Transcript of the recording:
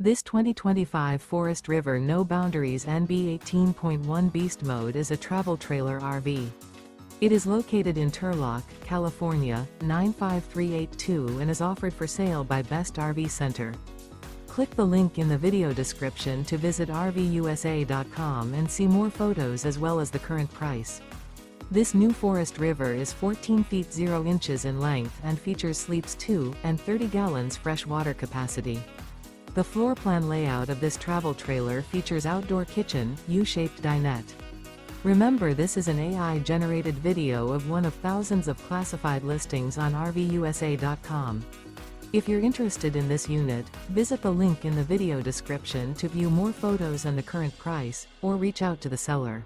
This 2025 Forest River No Boundaries NB 18.1 Beast Mode is a travel trailer RV. It is located in Turlock, California, 95382 and is offered for sale by Best RV Center. Click the link in the video description to visit RVUSA.com and see more photos as well as the current price. This new Forest River is 14 feet 0 inches in length and features sleeps 2 and 30 gallons fresh water capacity. The floor plan layout of this travel trailer features outdoor kitchen, U-shaped dinette. Remember, this is an AI-generated video of one of thousands of classified listings on RVUSA.com. If you're interested in this unit, visit the link in the video description to view more photos and the current price, or reach out to the seller.